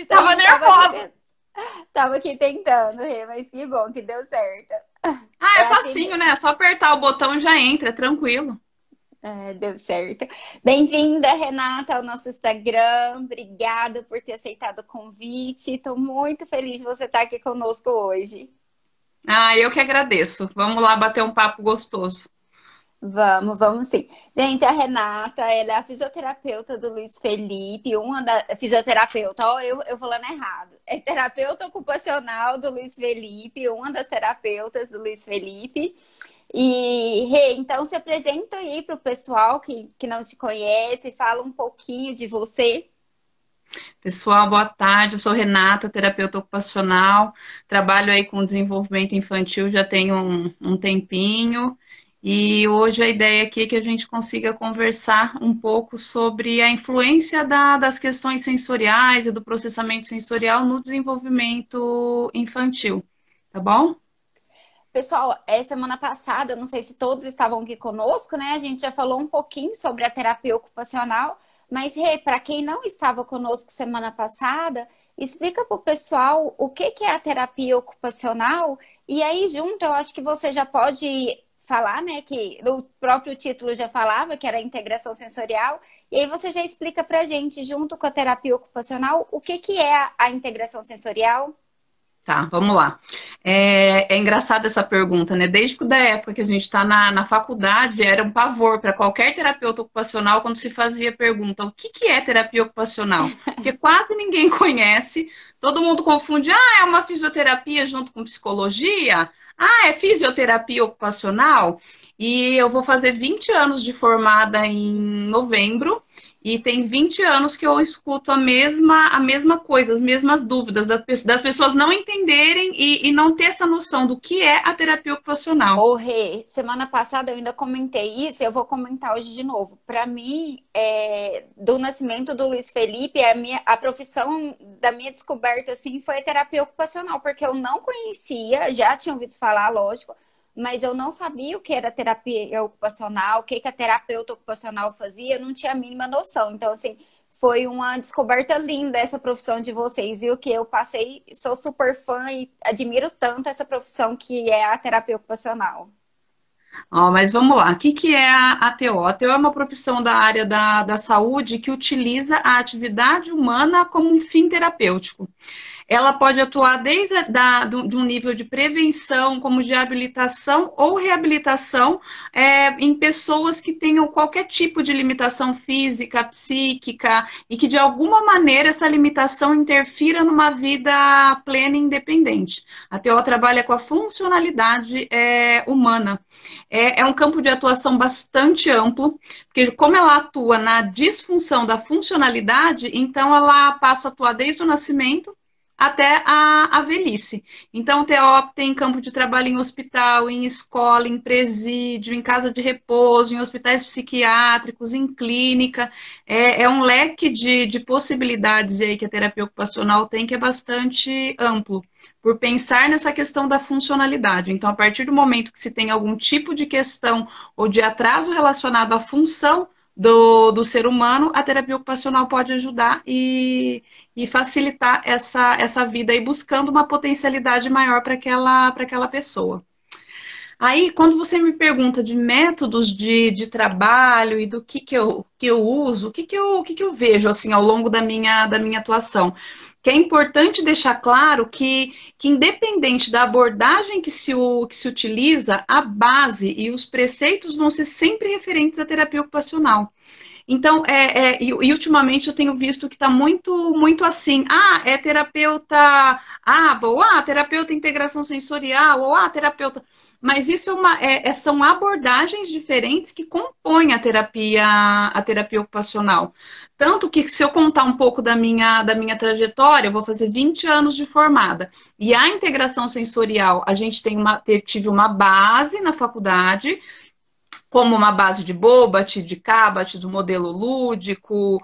Então, Tava nervosa. tava aqui tentando, Rê, mas que bom que deu certo. Ah, É é assim facinho, né? É só apertar o botão e já entra, é tranquilo. É, deu certo. Bem-vinda, Renata, ao nosso Instagram. Obrigada por ter aceitado o convite. Estou muito feliz de você estar aqui conosco hoje. Ah, eu que agradeço. Vamos lá bater um papo gostoso. Vamos sim. Gente, a Renata, ela é a fisioterapeuta do Luiz Felipe, uma da fisioterapeuta, ó, eu falando errado. É terapeuta ocupacional do Luiz Felipe, uma das terapeutas do Luiz Felipe. E, Rê, então se apresenta aí para o pessoal que não te conhece, fala um pouquinho de você. Pessoal, boa tarde. Eu sou Renata, terapeuta ocupacional. Trabalho aí com desenvolvimento infantil já tenho um tempinho. E hoje a ideia aqui é que a gente consiga conversar um pouco sobre a influência das questões sensoriais e do processamento sensorial no desenvolvimento infantil. Tá bom? Pessoal, semana passada, eu não sei se todos estavam aqui conosco, né? A gente já falou um pouquinho sobre a terapia ocupacional, mas, Rê, para quem não estava conosco semana passada, explica para o pessoal o que que é a terapia ocupacional, e aí, junto, eu acho que você já pode falar, né? Que o próprio título já falava que era a integração sensorial, e aí você já explica para a gente, junto com a terapia ocupacional, o que que é a integração sensorial. Tá, vamos lá. É engraçada essa pergunta, né? Desde da época que a gente está na faculdade, era um pavor para qualquer terapeuta ocupacional quando se fazia a pergunta: o que é terapia ocupacional? Porque quase ninguém conhece, todo mundo confunde, é uma fisioterapia junto com psicologia? Ah, é fisioterapia ocupacional? E eu vou fazer 20 anos de formada em novembro. E tem 20 anos que eu escuto a mesma coisa, as mesmas dúvidas, das pessoas não entenderem e não ter essa noção do que é a terapia ocupacional. Ô, Rê, semana passada eu ainda comentei isso, eu vou comentar hoje de novo. Para mim, do nascimento do Luiz Felipe, a profissão da minha descoberta assim foi a terapia ocupacional, porque eu não conhecia, já tinha ouvido falar, lógico, mas eu não sabia o que era terapia ocupacional, o que que a terapeuta ocupacional fazia, eu não tinha a mínima noção. Então, assim, foi uma descoberta linda essa profissão de vocês, viu? Que eu passei, sou super fã e admiro tanto essa profissão que é a terapia ocupacional. Mas vamos lá, o que é a ATO? A ATO é uma profissão da área da saúde que utiliza a atividade humana como um fim terapêutico. Ela pode atuar desde de um nível de prevenção, como de habilitação ou reabilitação, em pessoas que tenham qualquer tipo de limitação física, psíquica, e que de alguma maneira essa limitação interfira numa vida plena e independente. A TO trabalha com a funcionalidade humana. É um campo de atuação bastante amplo, porque como ela atua na disfunção da funcionalidade, então ela passa a atuar desde o nascimento até a velhice. Então, o TO tem campo de trabalho em hospital, em escola, em presídio, em casa de repouso, em hospitais psiquiátricos, em clínica. É um leque de possibilidades aí que a terapia ocupacional tem, que é bastante amplo, por pensar nessa questão da funcionalidade. Então, a partir do momento que se tem algum tipo de questão ou de atraso relacionado à função do ser humano, a terapia ocupacional pode ajudar e facilitar essa vida aí, buscando uma potencialidade maior para aquela pessoa. Aí, quando você me pergunta de métodos de trabalho e do que eu uso, o que eu vejo assim ao longo da minha atuação, que é importante deixar claro que independente da abordagem que se utiliza, a base e os preceitos vão ser sempre referentes à terapia ocupacional. Então, e ultimamente eu tenho visto que está muito, muito assim, é terapeuta ABA, ou terapeuta integração sensorial, ou terapeuta. Mas isso são abordagens diferentes que compõem a terapia ocupacional. Tanto que, se eu contar um pouco da minha trajetória, eu vou fazer 20 anos de formada. E a integração sensorial, a gente tive uma base na faculdade, como uma base de Bobat, de Cabot, do modelo lúdico,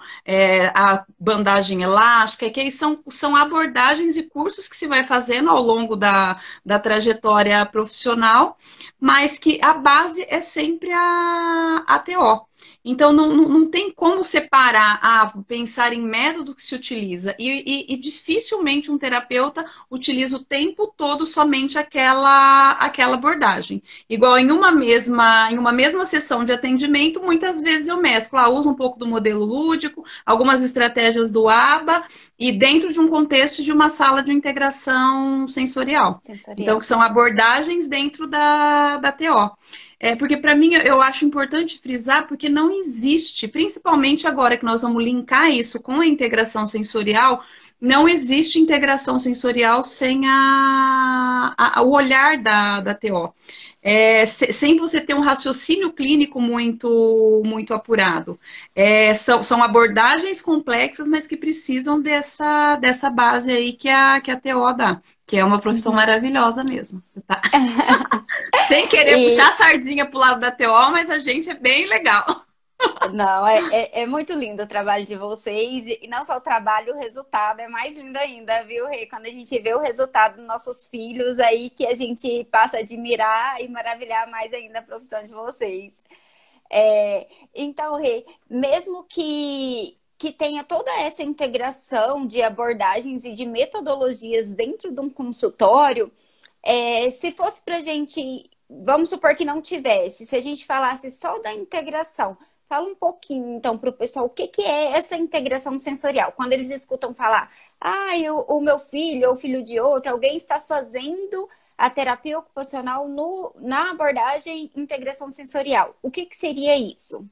a bandagem elástica, que aí são abordagens e cursos que se vai fazendo ao longo da trajetória profissional, mas que a base é sempre a TO. Então, não tem como separar, pensar em método que se utiliza. E dificilmente um terapeuta utiliza o tempo todo somente aquela abordagem. Igual em uma mesma sessão de atendimento, muitas vezes eu mesclo, uso um pouco do modelo lúdico, algumas estratégias do ABA, e dentro de um contexto de uma sala de integração sensorial. Então, Sensorial. que são abordagens dentro da TO. Porque para mim eu acho importante frisar, porque não existe, principalmente agora que nós vamos linkar isso com a integração sensorial, não existe integração sensorial sem o olhar da TO. Sem você ter um raciocínio clínico muito apurado. São abordagens complexas, mas que precisam dessa base aí que a TO dá, que é uma profissão Uhum. maravilhosa mesmo. Tá? Sem querer puxar E a sardinha pro lado da TO, mas a gente é bem legal. não, é muito lindo o trabalho de vocês, e não só o trabalho, o resultado é mais lindo ainda, viu, Rê? Quando a gente vê o resultado dos nossos filhos, aí que a gente passa a admirar e maravilhar mais ainda a profissão de vocês. Então, Rê, mesmo que tenha toda essa integração de abordagens e de metodologias dentro de um consultório, se fosse para a gente, vamos supor que não tivesse, se a gente falasse só da integração, fala um pouquinho então para o pessoal o que que é essa integração sensorial. Quando eles escutam falar, o meu filho ou filho de outro, alguém está fazendo a terapia ocupacional na abordagem integração sensorial. O que que seria isso?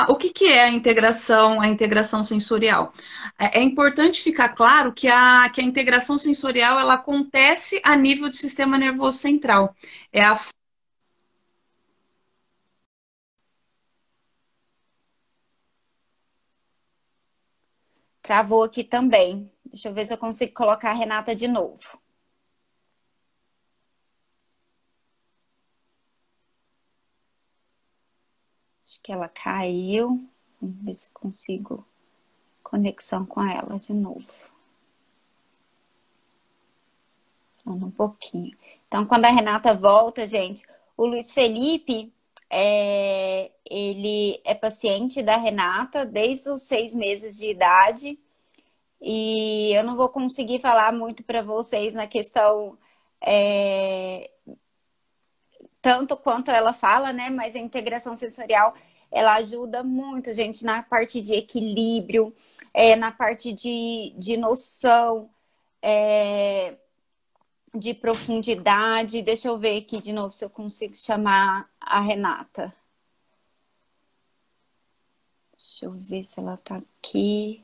O que é a integração sensorial? É importante ficar claro que a integração sensorial ela acontece a nível do sistema nervoso central. É a Travou aqui também. Deixa eu ver se eu consigo colocar a Renata de novo. Acho que ela caiu. Vamos ver se consigo conexão com ela de novo. Falando um pouquinho. Então, quando a Renata volta, gente, o Luiz Felipe, ele é paciente da Renata desde os 6 meses de idade. E eu não vou conseguir falar muito para vocês na questão tanto quanto ela fala, né? Mas a integração sensorial, ela ajuda muito, gente, na parte de equilíbrio, na parte de noção, de profundidade. Deixa eu ver aqui de novo se eu consigo chamar a Renata. Deixa eu ver se ela tá aqui.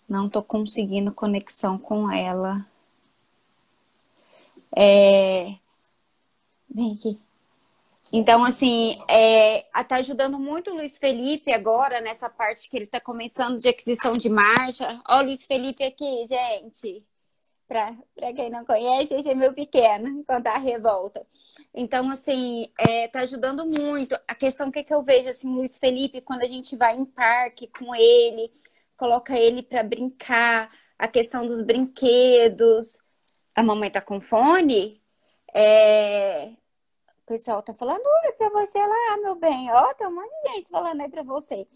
Não tô conseguindo conexão com ela. Vem aqui. Então, assim, tá ajudando muito o Luiz Felipe agora, nessa parte que ele tá começando de aquisição de marcha. Ó, o Luiz Felipe aqui, gente. Pra quem não conhece, esse é meu pequeno, enquanto a revolta. Então, assim, tá ajudando muito. A questão que eu vejo, assim, o Luiz Felipe, quando a gente vai em parque com ele, coloca ele para brincar, a questão dos brinquedos. A mamãe tá com fone? O pessoal tá falando, oi pra você lá, meu bem. Ó, tem um monte de gente falando aí pra você.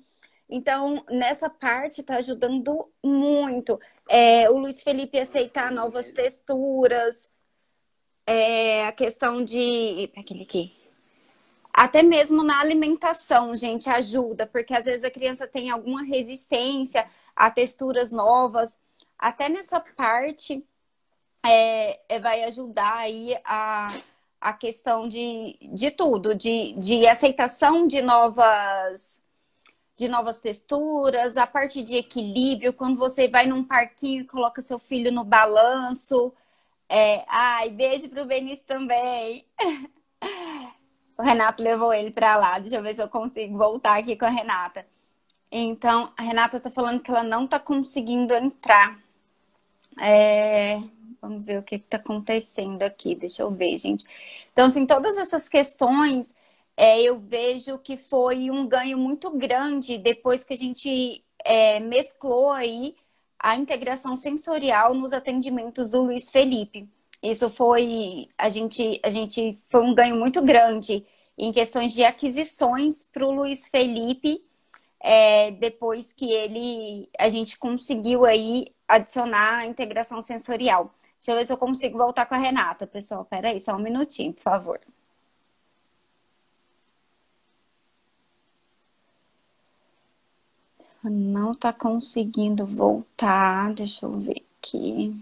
Então, nessa parte tá ajudando muito. O Luiz Felipe aceitar novas texturas, a questão de... Aquele aqui. Até mesmo na alimentação, gente, ajuda, porque às vezes a criança tem alguma resistência a texturas novas. Até nessa parte vai ajudar aí a questão de tudo, de aceitação de novas texturas, a parte de equilíbrio, quando você vai num parquinho e coloca seu filho no balanço. Beijo pro Benício também. O Renato levou ele pra lá. Deixa eu ver se eu consigo voltar aqui com a Renata. Então, a Renata tá falando que ela não tá conseguindo entrar. Vamos ver o que tá acontecendo aqui. Deixa eu ver, gente. Então, assim, todas essas questões, eu vejo que foi um ganho muito grande depois que a gente mesclou aí a integração sensorial nos atendimentos do Luiz Felipe. Isso foi, a gente foi um ganho muito grande. em questões de aquisições para o Luiz Felipe, depois que a gente conseguiu aí adicionar a integração sensorial. Deixa eu ver se eu consigo voltar com a Renata, pessoal. Peraí, só um minutinho, por favor. Não tá conseguindo voltar. Deixa eu ver aqui.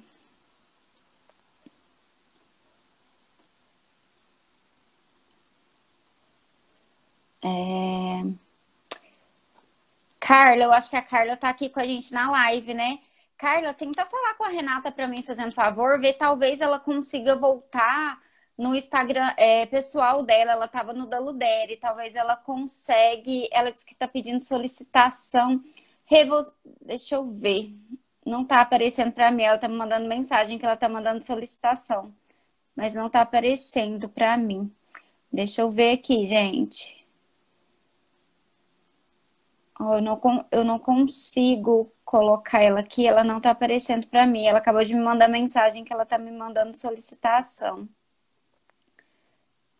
Carla, eu acho que a Carla tá aqui com a gente na live, né? Carla, tenta falar com a Renata para mim, fazendo favor, ver talvez ela consiga voltar no Instagram pessoal dela. Ela tava no da Ludere, talvez ela consegue. Ela disse que tá pedindo solicitação. Deixa eu ver. Não tá aparecendo para mim. Ela tá me mandando mensagem que ela tá mandando solicitação, mas não tá aparecendo para mim. Deixa eu ver aqui, gente. Eu não consigo colocar ela aqui, ela não tá aparecendo para mim. Ela acabou de me mandar mensagem que ela tá me mandando solicitação.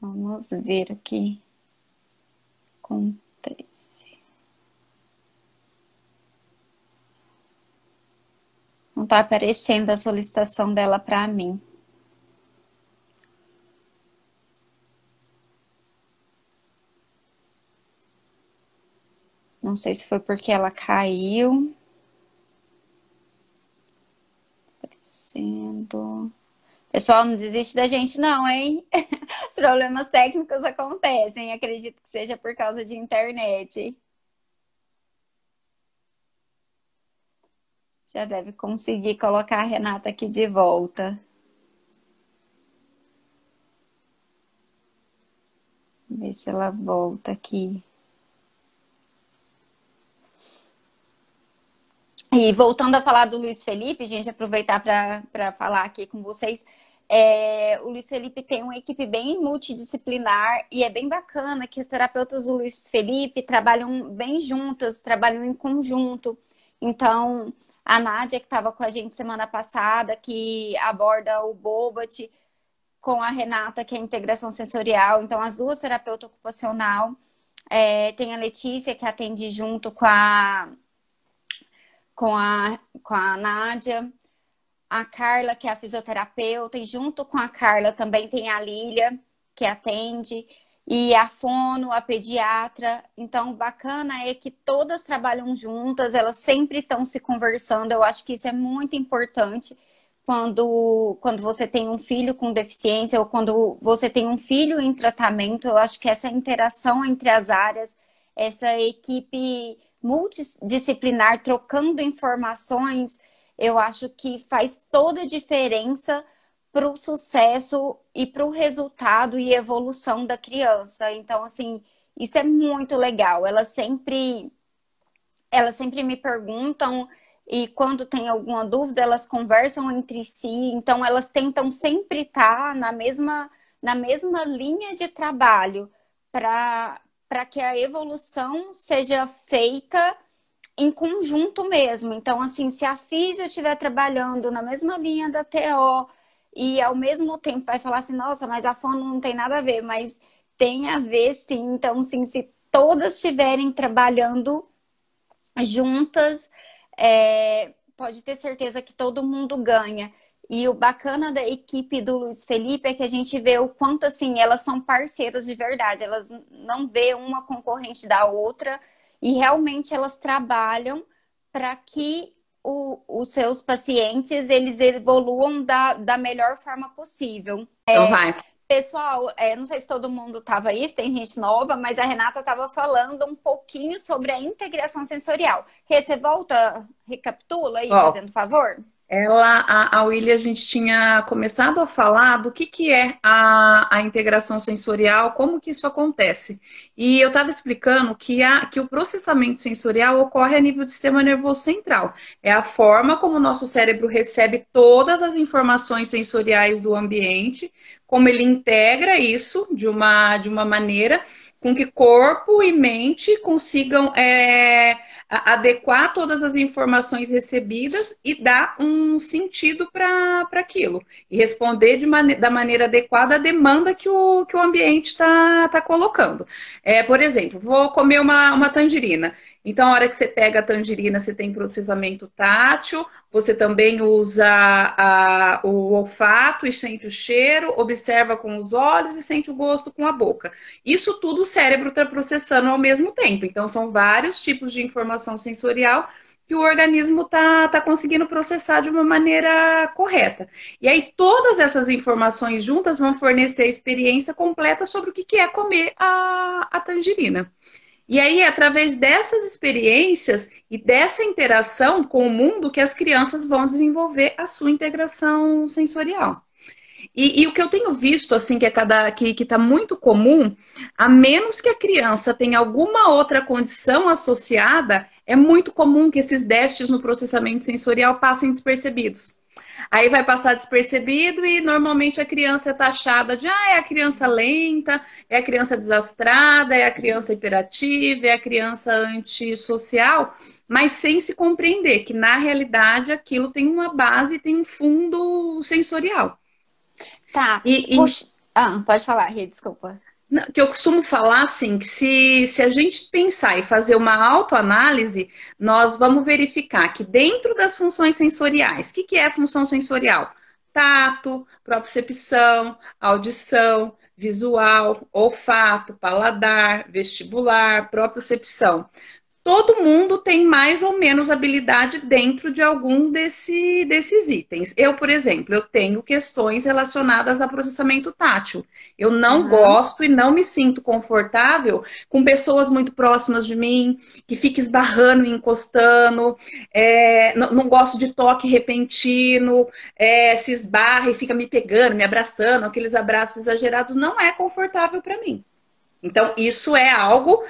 Vamos ver o que acontece. Não tá aparecendo a solicitação dela para mim. Não sei se foi porque ela caiu. Aparecendo. Pessoal, não desiste da gente não, hein? Os problemas técnicos acontecem. Acredito que seja por causa de internet. Já deve conseguir colocar a Renata aqui de volta. Ver se ela volta aqui. E voltando a falar do Luiz Felipe, gente, aproveitar para falar aqui com vocês. O Luiz Felipe tem uma equipe bem multidisciplinar e é bem bacana que os terapeutas do Luiz Felipe trabalham bem juntas, trabalham em conjunto. Então, a Nádia, que estava com a gente semana passada, que aborda o Bobat, com a Renata, que é a integração sensorial. Então, as duas terapeutas ocupacional. Tem a Letícia, que atende junto com a Nádia, a Carla, que é a fisioterapeuta, e junto com a Carla também tem a Lília, que atende, e a fono, a pediatra. Então, o bacana é que todas trabalham juntas, elas sempre estão se conversando. Eu acho que isso é muito importante quando você tem um filho com deficiência ou quando você tem um filho em tratamento. Eu acho que essa interação entre as áreas, essa equipe multidisciplinar, trocando informações, eu acho que faz toda a diferença para o sucesso e para o resultado e evolução da criança. Então, assim, isso é muito legal. Elas sempre me perguntam e quando tem alguma dúvida, elas conversam entre si. Então, elas tentam sempre estar na mesma linha de trabalho para que a evolução seja feita em conjunto mesmo. Então, assim, se a físio estiver trabalhando na mesma linha da TO e ao mesmo tempo vai falar assim, nossa, mas a fono não tem nada a ver, mas tem a ver sim. Então, assim, se todas estiverem trabalhando juntas, pode ter certeza que todo mundo ganha. E o bacana da equipe do Luiz Felipe é que a gente vê o quanto, assim, elas são parceiras de verdade. Elas não vê uma concorrente da outra e realmente elas trabalham para que os seus pacientes, eles evoluam da melhor forma possível. Então vai. Pessoal, não sei se todo mundo estava aí, se tem gente nova, mas a Renata estava falando um pouquinho sobre a integração sensorial. Você volta, recapitula aí, fazendo favor? A William, a gente tinha começado a falar do que é a integração sensorial, como que isso acontece. E eu estava explicando que o processamento sensorial ocorre a nível do sistema nervoso central. É a forma como o nosso cérebro recebe todas as informações sensoriais do ambiente, como ele integra isso de uma maneira com que corpo e mente consigam adequar todas as informações recebidas e dar um sentido para aquilo. E responder da maneira adequada à demanda que o ambiente está colocando. Por exemplo, vou comer uma tangerina. Então, a hora que você pega a tangerina, você tem processamento tátil, você também usa o olfato e sente o cheiro, observa com os olhos e sente o gosto com a boca. Isso tudo o cérebro está processando ao mesmo tempo. Então, são vários tipos de informação sensorial que o organismo está conseguindo processar de uma maneira correta. E aí, todas essas informações juntas vão fornecer a experiência completa sobre o que é comer a tangerina. E aí, é através dessas experiências e dessa interação com o mundo que as crianças vão desenvolver a sua integração sensorial. E o que eu tenho visto, assim, que está muito comum, a menos que a criança tenha alguma outra condição associada, é muito comum que esses déficits no processamento sensorial passem despercebidos. Aí vai passar despercebido e normalmente a criança é taxada de é a criança lenta, é a criança desastrada, é a criança hiperativa, é a criança antissocial, mas sem se compreender que na realidade aquilo tem uma base, tem um fundo sensorial. Tá. Pode falar, Rê, desculpa. Que eu costumo falar assim, que se a gente pensar e fazer uma autoanálise, nós vamos verificar que dentro das funções sensoriais, o que é a função sensorial? Tato, propriocepção, audição, visual, olfato, paladar, vestibular, propriocepção. Todo mundo tem mais ou menos habilidade dentro de algum desses itens. Eu, por exemplo, eu tenho questões relacionadas a processamento tátil. Eu não gosto e não me sinto confortável com pessoas muito próximas de mim, que fiquem esbarrando e encostando. Não gosto de toque repentino, se esbarra e fica me pegando, me abraçando, aqueles abraços exagerados. Não é confortável para mim. Então, isso é algo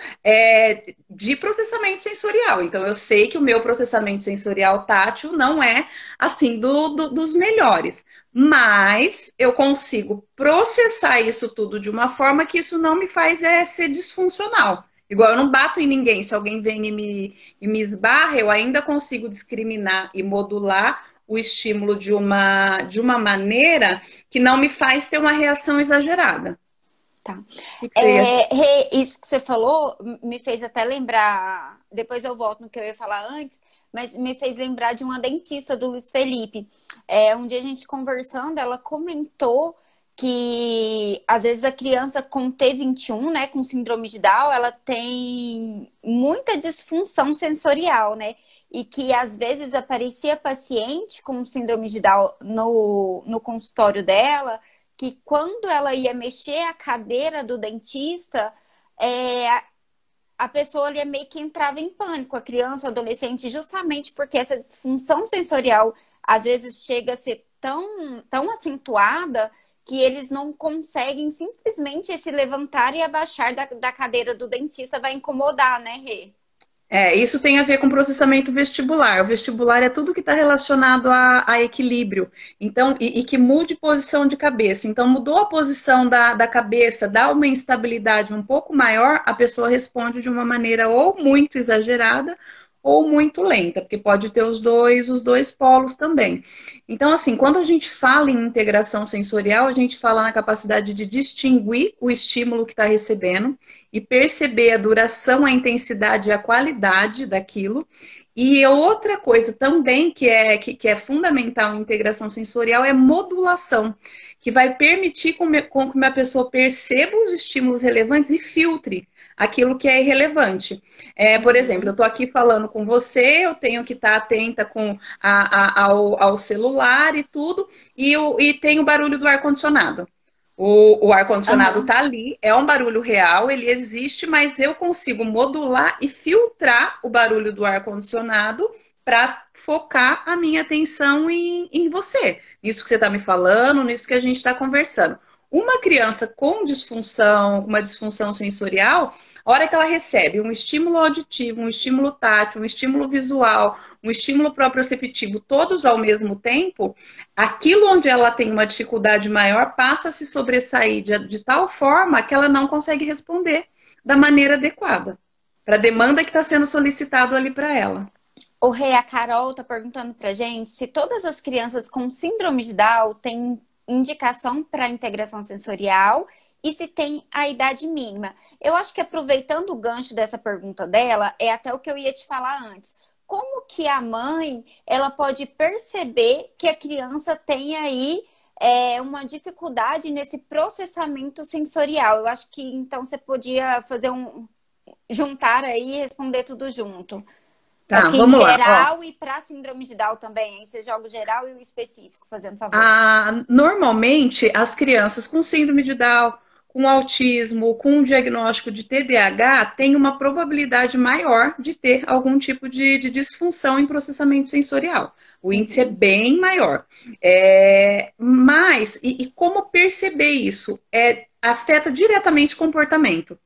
de processamento sensorial. Então, eu sei que o meu processamento sensorial tátil não é, assim, dos melhores. Mas eu consigo processar isso tudo de uma forma que isso não me faz ser disfuncional. Igual eu não bato em ninguém. Se alguém vem e me esbarra, eu ainda consigo discriminar e modular o estímulo de uma maneira que não me faz ter uma reação exagerada. Tá. Isso que você falou me fez até lembrar, depois eu volto no que eu ia falar antes, mas me fez lembrar de uma dentista do Luiz Felipe. Um dia a gente conversando, ela comentou que às vezes a criança com T21, né, com síndrome de Down, ela tem muita disfunção sensorial, né? E que às vezes aparecia paciente com síndrome de Down no consultório dela, que quando ela ia mexer a cadeira do dentista, a pessoa ali meio que entrava em pânico, a criança, o adolescente, justamente porque essa disfunção sensorial às vezes chega a ser tão acentuada que eles não conseguem simplesmente se levantar e abaixar da cadeira do dentista, vai incomodar, né, Rê? Isso tem a ver com processamento vestibular. O vestibular é tudo que está relacionado a equilíbrio. Então, e que mude posição de cabeça. Então, mudou a posição da cabeça, dá uma instabilidade um pouco maior, a pessoa responde de uma maneira ou muito exagerada ou muito lenta, porque pode ter os dois polos também. Então, assim, quando a gente fala em integração sensorial, a gente fala na capacidade de distinguir o estímulo que está recebendo e perceber a duração, a intensidade e a qualidade daquilo. E outra coisa também que é fundamental em integração sensorial é modulação, que vai permitir com que a pessoa perceba os estímulos relevantes e filtre aquilo que é irrelevante. Por exemplo, eu estou aqui falando com você, eu tenho que estar atenta ao celular e tudo, e tem o barulho do ar-condicionado. O ar-condicionado está ali, é um barulho real, ele existe, mas eu consigo modular e filtrar o barulho do ar-condicionado para focar a minha atenção em você, nisso que você está me falando, nisso que a gente está conversando. Uma criança com disfunção, uma disfunção sensorial, a hora que ela recebe um estímulo auditivo, um estímulo tátil, um estímulo visual, um estímulo proprioceptivo, todos ao mesmo tempo, aquilo onde ela tem uma dificuldade maior passa a se sobressair de tal forma que ela não consegue responder da maneira adequada, para a demanda que está sendo solicitado ali para ela. O Rei, a Carol está perguntando para gente se todas as crianças com síndrome de Down têm indicação para integração sensorial e se tem a idade mínima. Eu acho que aproveitando o gancho dessa pergunta dela, é até o que eu ia te falar antes. Como que a mãe ela pode perceber que a criança tem aí uma dificuldade nesse processamento sensorial? Eu acho que então você podia fazer juntar aí e responder tudo junto. Tá, acho que vamos em lá. geral e para síndrome de Down também. Aí você joga o geral e o específico, fazendo favor. Normalmente, as crianças com síndrome de Down, com autismo, com um diagnóstico de TDAH, têm uma probabilidade maior de ter algum tipo de disfunção em processamento sensorial. O índice é bem maior. Mas, como perceber isso? Afeta diretamente o comportamento.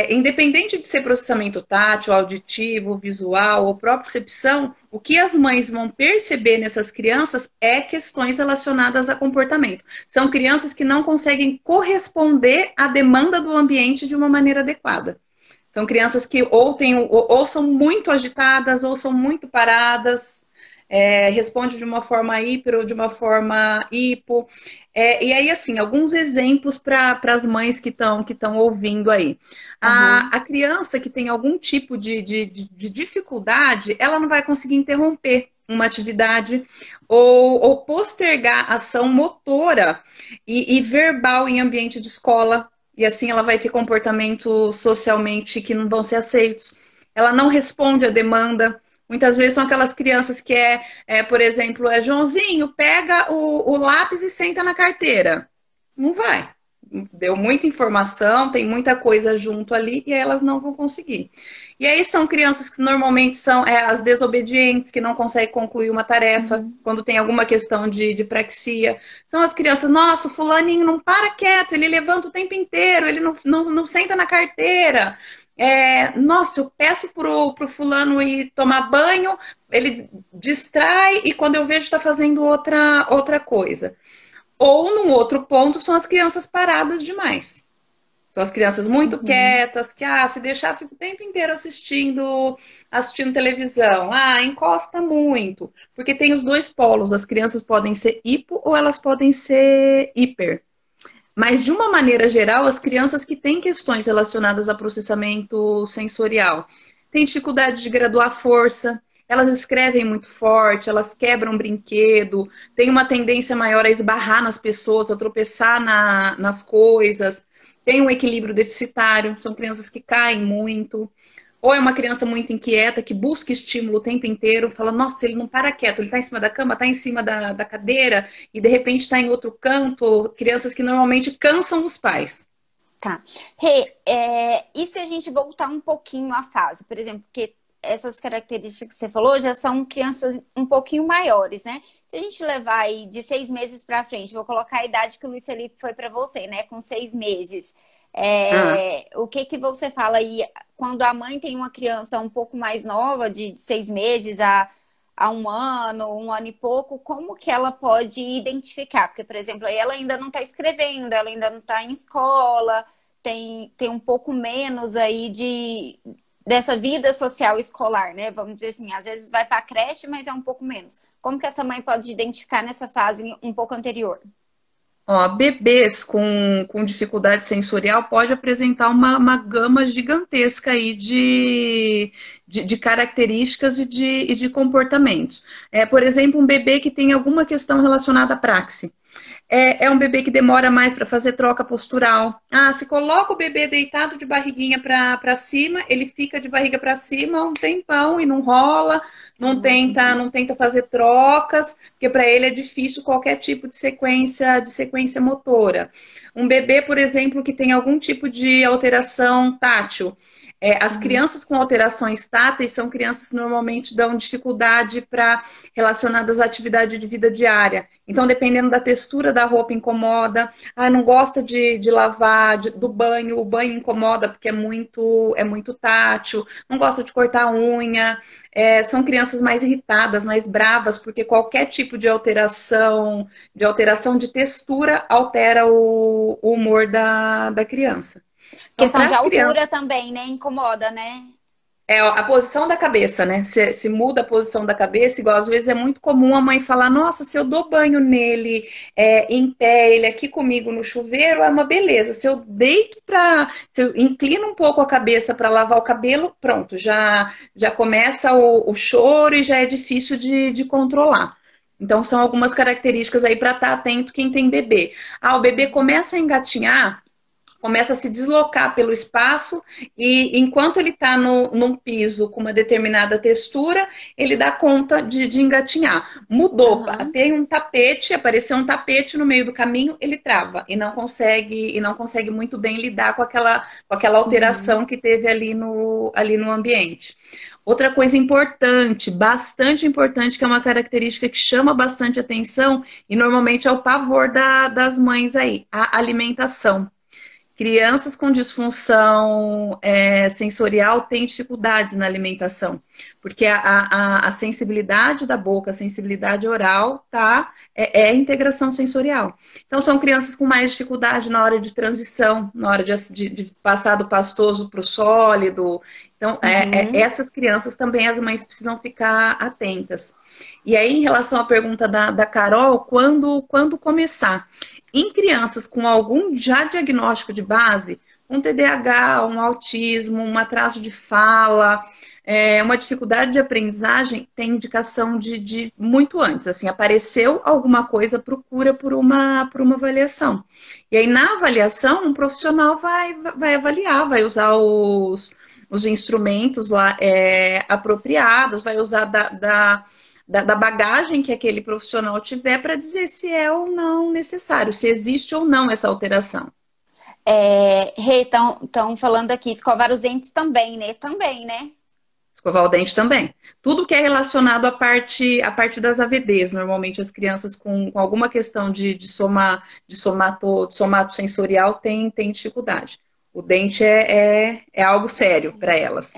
Independente de ser processamento tátil, auditivo, visual ou propriocepção, o que as mães vão perceber nessas crianças é questões relacionadas a comportamento. São crianças que não conseguem corresponder à demanda do ambiente de uma maneira adequada. São crianças que ou são muito agitadas ou são muito paradas. Responde de uma forma hiper ou de uma forma hipo. E aí, assim, alguns exemplos para as mães que estão ouvindo aí. A criança que tem algum tipo de dificuldade, ela não vai conseguir interromper uma atividade ou postergar ação motora e verbal em ambiente de escola. E assim ela vai ter comportamentos socialmente que não vão ser aceitos. Ela não responde à demanda. Muitas vezes são aquelas crianças que por exemplo, Joãozinho, pega o lápis e senta na carteira. Não vai. Deu muita informação, tem muita coisa junto ali e elas não vão conseguir. E aí são crianças que normalmente são as desobedientes, que não conseguem concluir uma tarefa, quando tem alguma questão de praxia. São as crianças, nossa, o fulaninho não para quieto, ele levanta o tempo inteiro, ele não senta na carteira. Nossa, eu peço pro fulano ir tomar banho, ele distrai e quando eu vejo está fazendo outra coisa. Ou, num outro ponto, são as crianças paradas demais. São as crianças muito quietas, que se deixar, fica o tempo inteiro assistindo televisão. Encosta muito. Porque tem os dois polos, as crianças podem ser hipo ou elas podem ser hiper. Mas, de uma maneira geral, as crianças que têm questões relacionadas a processamento sensorial têm dificuldade de graduar força, elas escrevem muito forte, elas quebram brinquedo, têm uma tendência maior a esbarrar nas pessoas, a tropeçar nas coisas, tem um equilíbrio deficitário, são crianças que caem muito. Ou é uma criança muito inquieta, que busca estímulo o tempo inteiro, fala, nossa, ele não para quieto, ele está em cima da cama, está em cima da cadeira, e de repente está em outro canto. Crianças que normalmente cansam os pais. Tá. E se a gente voltar um pouquinho à fase? Por exemplo, porque essas características que você falou já são crianças um pouquinho maiores, né? Se a gente levar aí de 6 meses para frente, vou colocar a idade que o Luiz Felipe foi para você, né? Com 6 meses. O que você fala aí quando a mãe tem uma criança um pouco mais nova, de 6 meses a 1 ano e pouco, como que ela pode identificar? Porque, por exemplo, ela ainda não está escrevendo, ela ainda não está em escola, tem um pouco menos aí dessa vida social escolar, né? Vamos dizer assim, às vezes vai para a creche, mas é um pouco menos. Como que essa mãe pode identificar nessa fase um pouco anterior? Bebês com dificuldade sensorial pode apresentar uma gama gigantesca aí de características e de comportamentos. Por exemplo, um bebê que tem alguma questão relacionada à praxe. É um bebê que demora mais para fazer troca postural. Se coloca o bebê deitado de barriguinha para cima, ele fica de barriga para cima um tempão e não rola, não tenta fazer trocas, porque para ele é difícil qualquer tipo de sequência motora. Um bebê, por exemplo, que tem algum tipo de alteração tátil. As crianças com alterações táteis são crianças que normalmente dão dificuldade relacionadas à atividade de vida diária. Então, dependendo da textura da roupa, incomoda. Não gosta de lavar, do banho, o banho incomoda porque é muito tátil. Não gosta de cortar a unha. São crianças mais irritadas, mais bravas, porque qualquer tipo de alteração de textura altera o humor da criança. Então, Questão para de as crianças, altura também, né? Incomoda, né? é a posição da cabeça, né? Se muda a posição da cabeça, igual às vezes é muito comum a mãe falar: nossa, se eu dou banho nele em pé, ele aqui comigo no chuveiro, é uma beleza. Se eu deito para. Se eu inclino um pouco a cabeça para lavar o cabelo, pronto, já começa o choro e já é difícil de controlar. Então, são algumas características aí para estar atento quem tem bebê. Ah, o bebê começa a engatinhar, começa a se deslocar pelo espaço e enquanto ele está num piso com uma determinada textura, ele dá conta de engatinhar. Mudou, Aham. tem um tapete, apareceu um tapete no meio do caminho, ele trava e não consegue muito bem lidar com aquela Uhum. alteração que teve ali no ambiente. Outra coisa importante, bastante importante, que é uma característica que chama bastante atenção e normalmente é o pavor das mães aí, a alimentação. Crianças com disfunção sensorial têm dificuldades na alimentação, porque a sensibilidade da boca, a sensibilidade oral, é a integração sensorial. Então, são crianças com mais dificuldade na hora de transição, na hora de passar do pastoso para o sólido. Então, Uhum. essas crianças também as mães precisam ficar atentas. E aí, em relação à pergunta da Carol, quando começar? Em crianças com algum já diagnóstico de base, um TDAH, um autismo, um atraso de fala, uma dificuldade de aprendizagem, tem indicação de muito antes. Assim, apareceu alguma coisa, procura por uma avaliação. E aí, na avaliação, um profissional vai avaliar, vai usar os instrumentos lá apropriados, vai usar da bagagem que aquele profissional tiver para dizer se é ou não necessário, se existe ou não essa alteração. Rê, estão falando aqui, escovar os dentes também, né? Também, né? Escovar o dente também. Tudo que é relacionado à parte das AVDs, normalmente as crianças com alguma questão de somato sensorial têm dificuldade. O dente é algo sério para elas.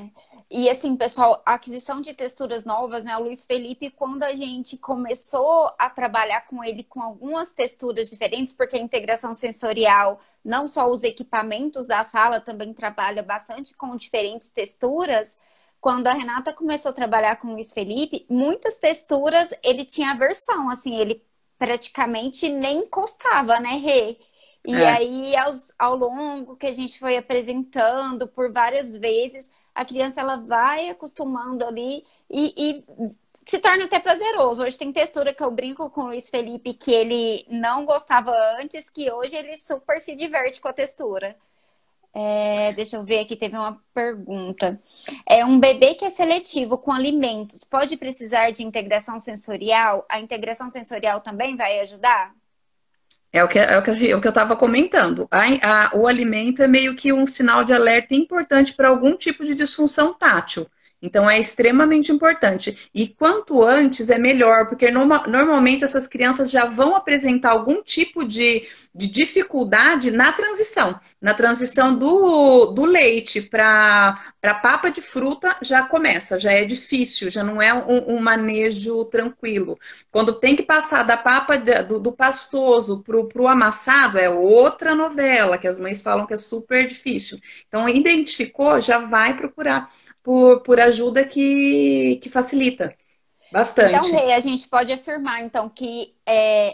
E assim, pessoal, a aquisição de texturas novas, né? O Luiz Felipe, quando a gente começou a trabalhar com ele com algumas texturas diferentes, porque a integração sensorial, não só os equipamentos da sala, também trabalha bastante com diferentes texturas. Quando a Renata começou a trabalhar com o Luiz Felipe, muitas texturas ele tinha aversão, assim, ele praticamente nem encostava, né, Rê? E É. aí, ao longo que a gente foi apresentando por várias vezes, a criança ela vai acostumando ali e se torna até prazeroso. Hoje tem textura que eu brinco com o Luiz Felipe que ele não gostava antes, que hoje ele super se diverte com a textura. Deixa eu ver aqui, teve uma pergunta. Um bebê que é seletivo com alimentos pode precisar de integração sensorial? A integração sensorial também vai ajudar? É o que eu estava comentando. O alimento é meio que um sinal de alerta importante para algum tipo de disfunção tátil. Então, é extremamente importante. E quanto antes é melhor, porque normalmente essas crianças já vão apresentar algum tipo de dificuldade na transição do leite para papa de fruta já começa, já é difícil, já não é um manejo tranquilo. Quando tem que passar da papa do pastoso para o amassado, é outra novela, que as mães falam que é super difícil. Então, identificou, já vai procurar por ajuda que facilita Então, bastante. Rei, a gente pode afirmar, então, que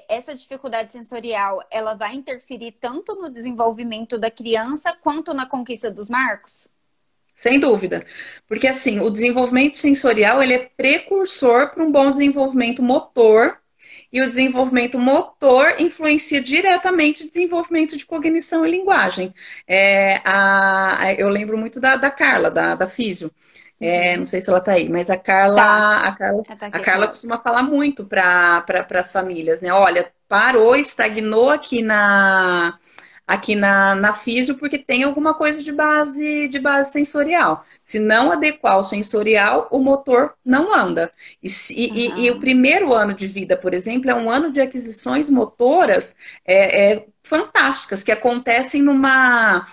essa dificuldade sensorial, ela vai interferir tanto no desenvolvimento da criança quanto na conquista dos marcos? Sem dúvida. Porque, assim, o desenvolvimento sensorial, ele é precursor para um bom desenvolvimento motor, e o desenvolvimento motor influencia diretamente o desenvolvimento de cognição e linguagem. Eu lembro muito da Carla, da Físio. Não Uhum. sei se ela está aí, mas Tá, tá A aqui Carla conosco. costuma falar muito para as famílias, né? Olha, parou, estagnou aqui na físio porque tem alguma coisa de base sensorial. Se não adequar o sensorial, o motor não anda. E o Aham. primeiro ano de vida, por exemplo, é um ano de aquisições motoras fantásticas, que acontecem numa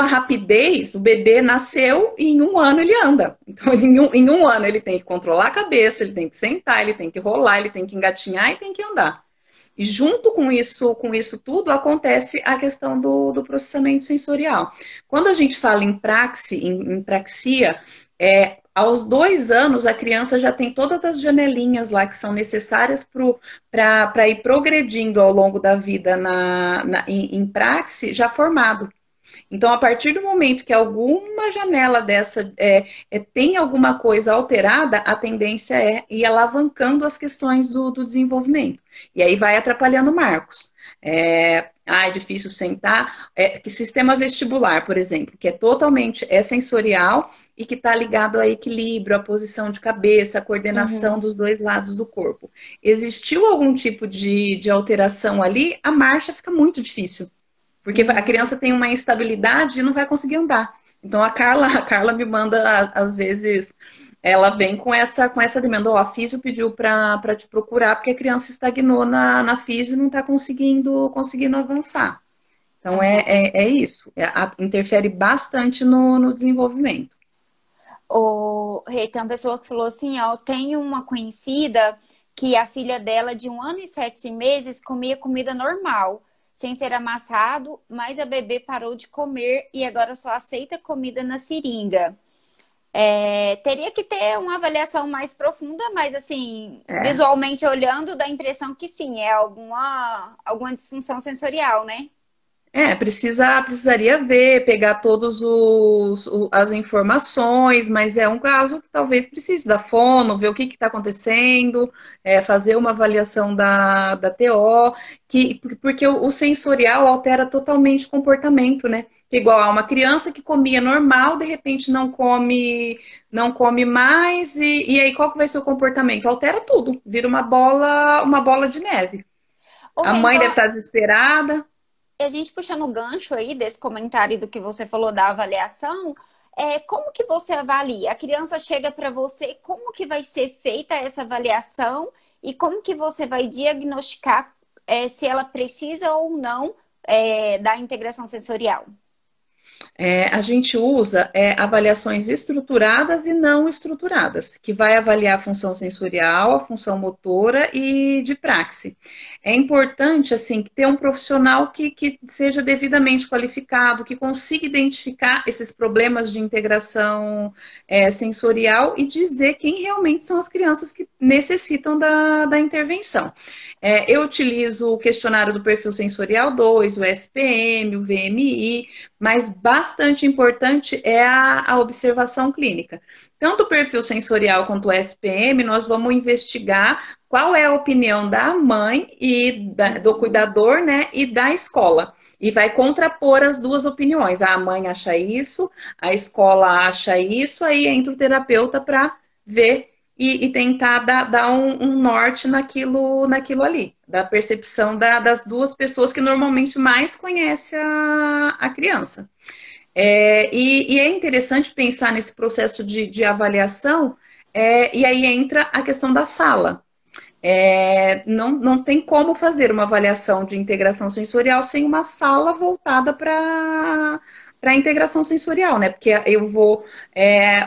rapidez. O bebê nasceu e em um ano ele anda. Então, em um ano ele tem que controlar a cabeça, ele tem que sentar, ele tem que rolar, ele tem que engatinhar e tem que andar. E junto com isso tudo, acontece a questão do processamento sensorial. Quando a gente fala em em praxia, aos 2 anos a criança já tem todas as janelinhas lá que são necessárias para ir progredindo ao longo da vida em praxe já formado. Então, a partir do momento que alguma janela dessa tem alguma coisa alterada, a tendência é ir alavancando as questões do desenvolvimento. E aí vai atrapalhando marcos. É difícil sentar. Que sistema vestibular, por exemplo, que é totalmente sensorial e que está ligado a equilíbrio, a posição de cabeça, a coordenação dos dois lados do corpo. Existiu algum tipo de alteração ali, a marcha fica muito difícil. Porque a criança tem uma instabilidade e não vai conseguir andar. Então a Carla me manda, às vezes, ela vem com essa demanda. A físio pediu para te procurar porque a criança estagnou na físio e não está conseguindo avançar. Então é isso. Interfere bastante no desenvolvimento. Rei, tem uma pessoa que falou assim, ó, eu tenho uma conhecida que a filha dela, de 1 ano e 7 meses, comia comida normal, sem ser amassado, mas a bebê parou de comer e agora só aceita comida na seringa. Teria que ter uma avaliação mais profunda, mas assim, visualmente olhando, dá a impressão que sim, é alguma disfunção sensorial, né? Precisaria ver, pegar todas as informações, mas é um caso que talvez precise da fono, ver o que está acontecendo, fazer uma avaliação da TO, porque o sensorial altera totalmente o comportamento, né? Que igual a uma criança que comia normal, de repente não come mais, e aí qual que vai ser o comportamento? Altera tudo, vira uma bola de neve. A mãe deve estar desesperada. A gente puxando o gancho aí desse comentário do que você falou da avaliação, como que você avalia? A criança chega para você, como que vai ser feita essa avaliação e como que você vai diagnosticar se ela precisa ou não da integração sensorial? A gente usa avaliações estruturadas e não estruturadas, que vai avaliar a função sensorial, a função motora e de praxe. É importante, assim, ter um profissional que seja devidamente qualificado, que consiga identificar esses problemas de integração sensorial e dizer quem realmente são as crianças que necessitam da intervenção. Eu utilizo o questionário do perfil sensorial 2, o SPM, o VMI, mas bastante importante é a observação clínica. Tanto o perfil sensorial quanto o SPM, nós vamos investigar qual é a opinião da mãe e do cuidador, né, e da escola. E vai contrapor as duas opiniões. A mãe acha isso, a escola acha isso, aí entra o terapeuta para ver e tentar dar um norte naquilo ali, da percepção das duas pessoas que normalmente mais conhecem a criança. E é interessante pensar nesse processo de avaliação, e aí entra a questão da sala. Não tem como fazer uma avaliação de integração sensorial sem uma sala voltada para a integração sensorial, né? Porque eu vou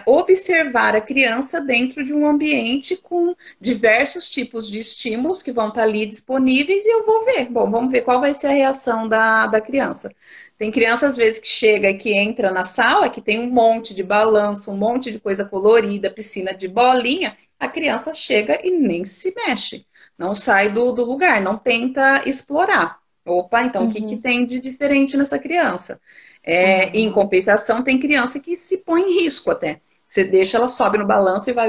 observar a criança dentro de um ambiente com diversos tipos de estímulos que vão estar ali disponíveis e eu vou ver. Bom, vamos ver qual vai ser a reação da criança. Tem criança, às vezes, que chega e que entra na sala, que tem um monte de balanço, um monte de coisa colorida, piscina de bolinha, a criança chega e nem se mexe, não sai do lugar, não tenta explorar. Opa, então o que tem de diferente nessa criança? Em compensação, tem criança que se põe em risco até. Você deixa, ela sobe no balanço e vai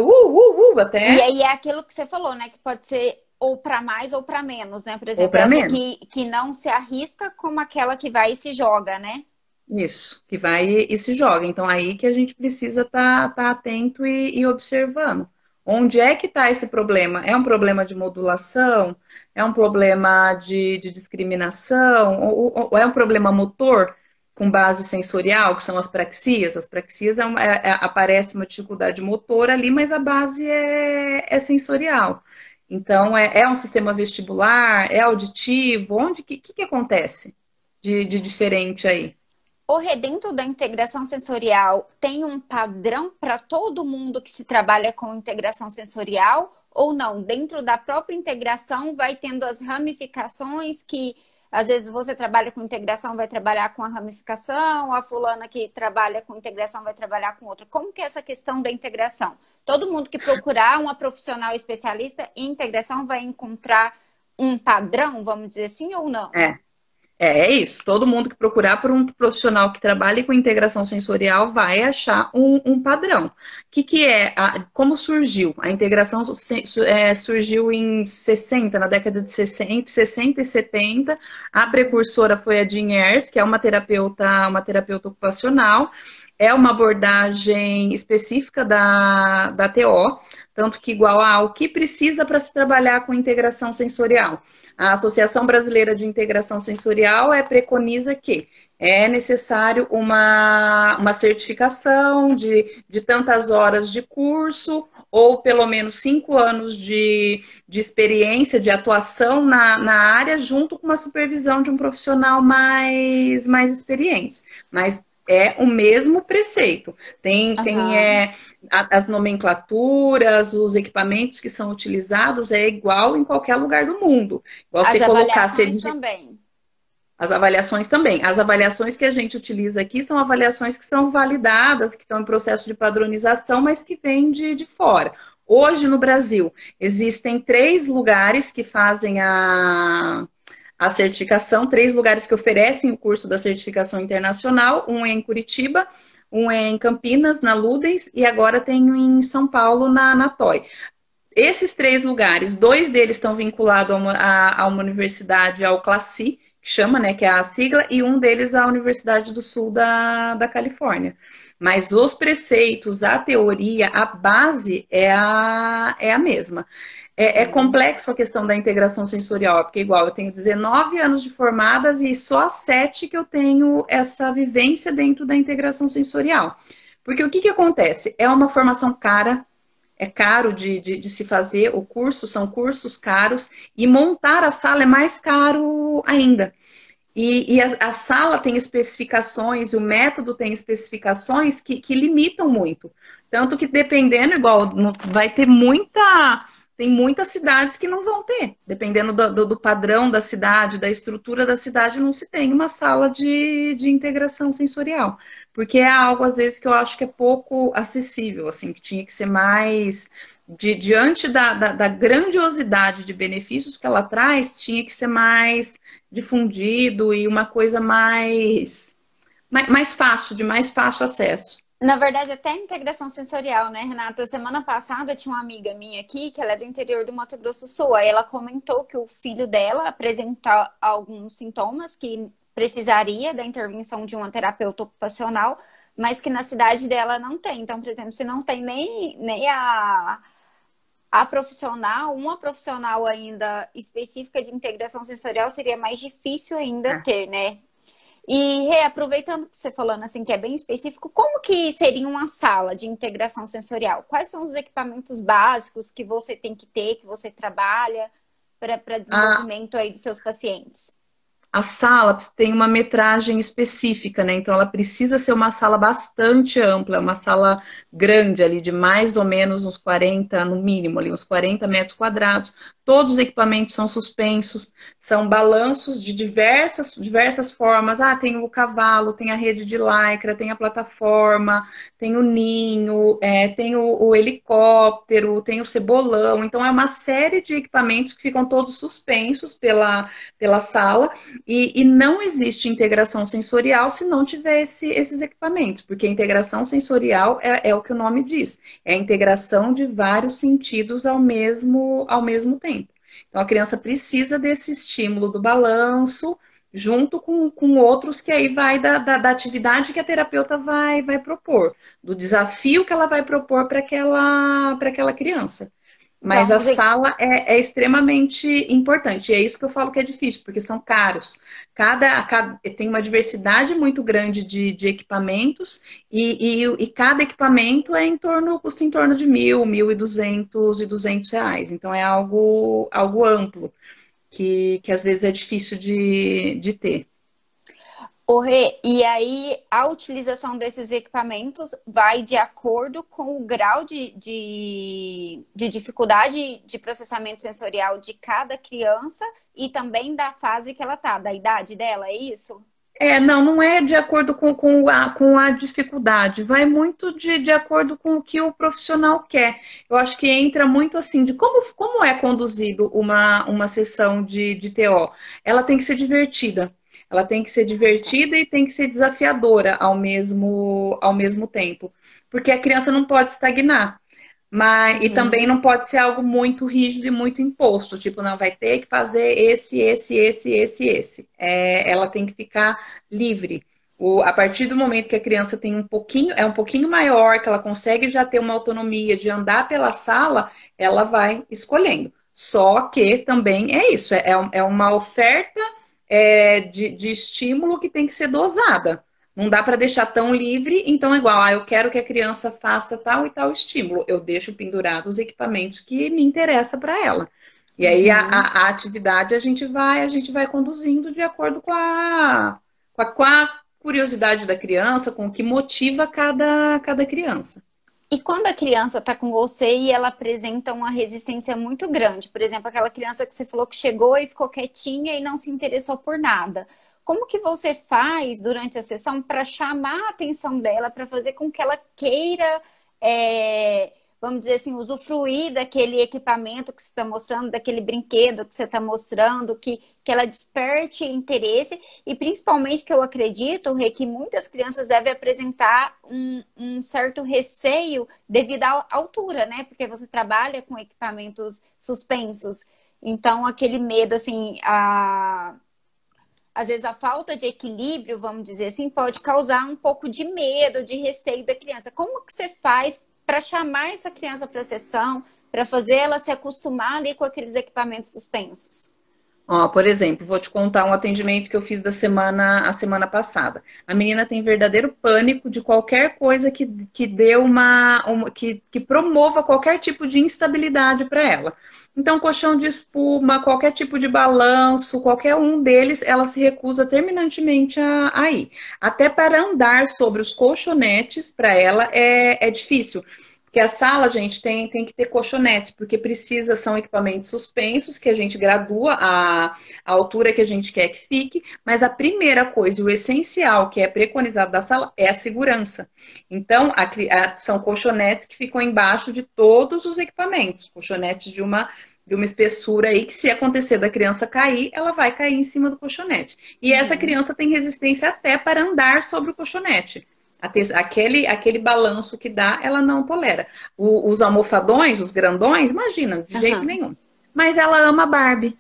até... E aí é aquilo que você falou, né? Que pode ser ou para mais ou para menos, né? Por exemplo, essa que não se arrisca como aquela que vai e se joga, né? Isso, que vai e se joga. Então, aí que a gente precisa estar atento e observando. Onde é que está esse problema? É um problema de modulação? É um problema de discriminação? Ou é um problema motor com base sensorial, que são as praxias? As praxias aparece uma dificuldade motora ali, mas a base é sensorial. Então, é um sistema vestibular? É auditivo? O que acontece de diferente aí? Dentro da integração sensorial, tem um padrão para todo mundo que se trabalha com integração sensorial? ou não? Dentro da própria integração vai tendo as ramificações que às vezes você trabalha com integração, vai trabalhar com a ramificação, a fulana que trabalha com integração vai trabalhar com outra. Como que é essa questão da integração? Todo mundo que procurar uma profissional especialista em integração vai encontrar um padrão, vamos dizer assim, ou não? É isso. Todo mundo que procurar por um profissional que trabalhe com integração sensorial vai achar um padrão. O que é? Como surgiu? A integração surgiu em 60, na década de 60, 60 e 70. A precursora foi a Jean Ayres, que é uma terapeuta ocupacional. É uma abordagem específica da TO, tanto que igual ao que precisa para se trabalhar com integração sensorial. A Associação Brasileira de Integração Sensorial preconiza que é necessário uma certificação de tantas horas de curso, ou pelo menos 5 anos de experiência, de atuação na área, junto com uma supervisão de um profissional mais experiente. Mas é o mesmo preceito. Tem as nomenclaturas, os equipamentos que são utilizados, é igual em qualquer lugar do mundo. Igual as você avaliações também. As avaliações também. As avaliações que a gente utiliza aqui são avaliações que são validadas, que estão em processo de padronização, mas que vêm de fora. Hoje, no Brasil, existem 3 lugares que fazem a certificação, 3 lugares que oferecem o curso da certificação internacional. Um é em Curitiba, um é em Campinas, na Ludens, e agora tem em São Paulo, na TOI. Esses 3 lugares, 2 deles estão vinculados a uma universidade, ao CLASSI, que chama, né, que é a sigla, e um deles à Universidade do Sul da Califórnia. Mas os preceitos, a teoria, a base é a mesma. É complexo a questão da integração sensorial, porque igual eu tenho 19 anos de formadas e só há 7 que eu tenho essa vivência dentro da integração sensorial. Porque o que acontece? É uma formação cara, é caro de se fazer, o curso são cursos caros, e montar a sala é mais caro ainda. E a sala tem especificações, o método tem especificações que limitam muito. Tanto que dependendo, igual, vai ter tem muitas cidades que não vão ter. Dependendo do padrão da cidade, da estrutura da cidade, não se tem uma sala de integração sensorial. Porque é algo, às vezes, que eu acho que é pouco acessível, assim, que tinha que ser mais... diante da grandiosidade de benefícios que ela traz, tinha que ser mais difundido e uma coisa mais fácil, de mais fácil acesso. Na verdade, até a integração sensorial, né, Renata? Semana passada tinha uma amiga minha aqui, que ela é do interior do Mato Grosso do Sul. Aí ela comentou que o filho dela apresenta alguns sintomas que precisaria da intervenção de uma terapeuta ocupacional, mas que na cidade dela não tem. Então, por exemplo, se não tem nem a profissional, uma profissional ainda específica de integração sensorial, seria mais difícil ainda ter, né? E, aproveitando que você falando assim, que é bem específico, como que seria uma sala de integração sensorial? Quais são os equipamentos básicos que você tem que ter, que você trabalha para desenvolvimento aí dos seus pacientes? A sala tem uma metragem específica, né? Então ela precisa ser uma sala bastante ampla, uma sala grande ali, de mais ou menos uns 40, no mínimo ali, uns 40 metros quadrados. Todos os equipamentos são suspensos, são balanços de diversas formas. Tem o cavalo, tem a rede de lycra, tem a plataforma, tem o ninho, tem o helicóptero, tem o cebolão. Então é uma série de equipamentos que ficam todos suspensos pela sala. E não existe integração sensorial se não tiver esses equipamentos, porque a integração sensorial é o que o nome diz, é a integração de vários sentidos ao mesmo tempo. Então, a criança precisa desse estímulo do balanço, junto com outros que aí vai da atividade que a terapeuta vai propor, do desafio que ela vai propor para aquela criança. Mas a sala é extremamente importante. E é isso que eu falo que é difícil, porque são caros. Tem uma diversidade muito grande de equipamentos e cada equipamento custa em torno de R$1.000, R$1.200 e R$200. Então é algo amplo, que às vezes é difícil de ter. Ô, Rê, e aí a utilização desses equipamentos vai de acordo com o grau de dificuldade de processamento sensorial de cada criança e também da fase que ela tá, da idade dela, é isso? Não, não é de acordo com a dificuldade, vai muito de acordo com o que o profissional quer. Eu acho que entra muito assim de como é conduzido uma sessão de TO. Ela tem que ser divertida. Ela tem que ser divertida e tem que ser desafiadora ao mesmo tempo. Porque a criança não pode estagnar. E também Uhum. não pode ser algo muito rígido e muito imposto, tipo, não, vai ter que fazer esse. Ela tem que ficar livre. A partir do momento que a criança tem um pouquinho maior, que ela consegue já ter uma autonomia de andar pela sala, ela vai escolhendo. Só que também é isso, é uma oferta de estímulo que tem que ser dosada. Não dá para deixar tão livre, então é igual, eu quero que a criança faça tal e tal estímulo. Eu deixo pendurado os equipamentos que me interessa para ela. E aí Uhum. a atividade a gente vai conduzindo de acordo com a curiosidade da criança, com o que motiva cada criança. E quando a criança está com você e ela apresenta uma resistência muito grande, por exemplo, aquela criança que você falou que chegou e ficou quietinha e não se interessou por nada, como que você faz durante a sessão para chamar a atenção dela, para fazer com que ela queira, vamos dizer assim, usufruir daquele equipamento que você está mostrando, daquele brinquedo que você está mostrando, que ela desperte interesse e principalmente que eu acredito, Rê, que muitas crianças devem apresentar um certo receio devido à altura, né? Porque você trabalha com equipamentos suspensos. Então, aquele medo, assim, às vezes a falta de equilíbrio, vamos dizer assim, pode causar um pouco de medo, de receio da criança. Como que você faz para chamar essa criança para a sessão, para fazer ela se acostumar ali com aqueles equipamentos suspensos? Ó, por exemplo, vou te contar um atendimento que eu fiz a semana passada. A menina tem verdadeiro pânico de qualquer coisa que dê que promova qualquer tipo de instabilidade para ela. Então, colchão de espuma, qualquer tipo de balanço, qualquer um deles, ela se recusa terminantemente a ir. Até para andar sobre os colchonetes, para ela é difícil. Porque a sala, gente, tem que ter colchonetes, porque são equipamentos suspensos, que a gente gradua a altura que a gente quer que fique, mas a primeira coisa, o essencial, que é preconizado da sala, é a segurança. Então, são colchonetes que ficam embaixo de todos os equipamentos, colchonetes de uma espessura aí, que se acontecer da criança cair, ela vai cair em cima do colchonete. E essa Uhum. criança tem resistência até para andar sobre o colchonete. Aquele balanço que dá, ela não tolera. Os almofadões, os grandões, imagina, de jeito Aham. nenhum. Mas ela ama Barbie.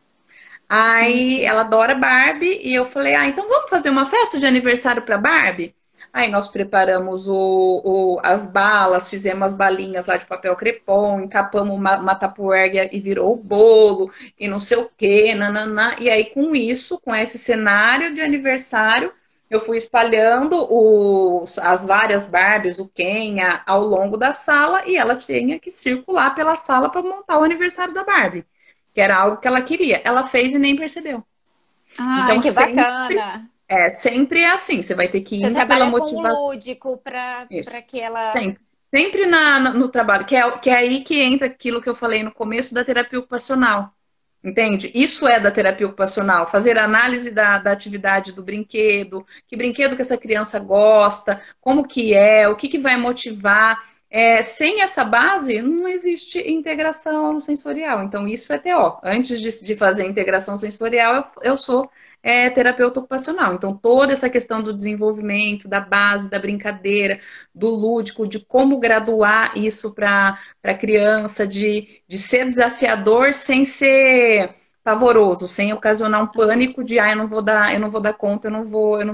Aí Uhum. ela adora Barbie e eu falei, então vamos fazer uma festa de aniversário para Barbie? Aí nós preparamos as balas, fizemos as balinhas lá de papel crepom, encapamos uma tapuerga e virou o bolo, e não sei o quê, nananá. E aí com isso, com esse cenário de aniversário, eu fui espalhando as várias Barbies, o Ken, ao longo da sala, e ela tinha que circular pela sala para montar o aniversário da Barbie, que era algo que ela queria. Ela fez e nem percebeu. Ai, Então, que sempre bacana. sempre é assim. Você vai ter que ir Você indo pela trabalha com o motivação. lúdico para Isso. que ela. Sempre. Sempre no trabalho, que é aí que entra aquilo que eu falei no começo da terapia ocupacional. Entende? Isso é da terapia ocupacional, fazer análise da atividade do brinquedo, que brinquedo que essa criança gosta, como que é, o que vai motivar. Sem essa base, não existe integração sensorial. Então, isso é TO. Antes de fazer integração sensorial, eu sou terapeuta ocupacional. Então, toda essa questão do desenvolvimento, da base, da brincadeira, do lúdico, de como graduar isso para a criança, de ser desafiador sem ser pavoroso, sem ocasionar um pânico de eu não vou dar conta, eu não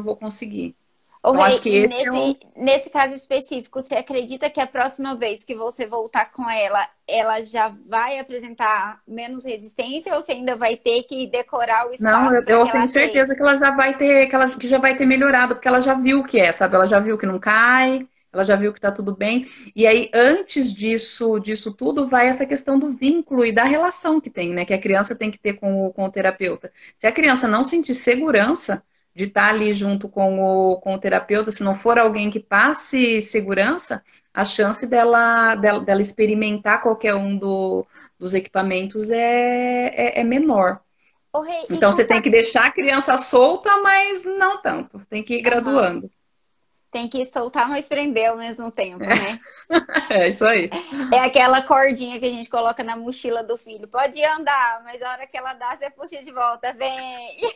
vou conseguir. Ô, Então, acho Rei, que e esse é o. nesse caso específico, você acredita que a próxima vez que você voltar com ela, ela já vai apresentar menos resistência ou você ainda vai ter que decorar o Não, espaço para eu que ela tenho certeza aceite? que ela já vai ter, que já vai ter melhorado, porque ela já viu o que é, sabe? Ela já viu que não cai, ela já viu que tá tudo bem. E aí, antes disso tudo, vai essa questão do vínculo e da relação que tem, né? Que a criança tem que ter com o terapeuta. Se a criança não sentir segurança, de estar ali junto com o terapeuta, se não for alguém que passe segurança, a chance dela experimentar qualquer um dos equipamentos é menor. Ô, Rê, e Então, você tem conta. que deixar a criança solta, mas não tanto. Você tem que ir Aham. graduando. Tem que soltar, mas prender ao mesmo tempo, né? É isso aí. É aquela cordinha que a gente coloca na mochila do filho. Pode andar, mas a hora que ela dá, você puxa de volta. Vem!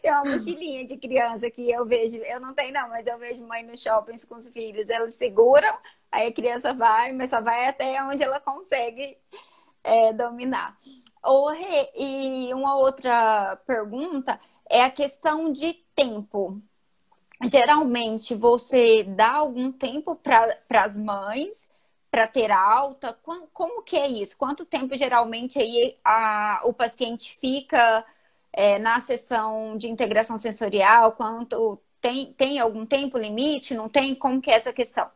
Tem uma mochilinha de criança que eu vejo, eu não tenho não, mas eu vejo mãe nos shoppings com os filhos. Elas seguram, aí a criança vai, mas só vai até onde ela consegue dominar. Ô, Rê, e uma outra pergunta é a questão de tempo. Geralmente você dá algum tempo para as mães para ter alta? Como que é isso? Quanto tempo geralmente aí o paciente fica na sessão de integração sensorial? Quanto tem algum tempo limite? Não tem? Como que é essa questão?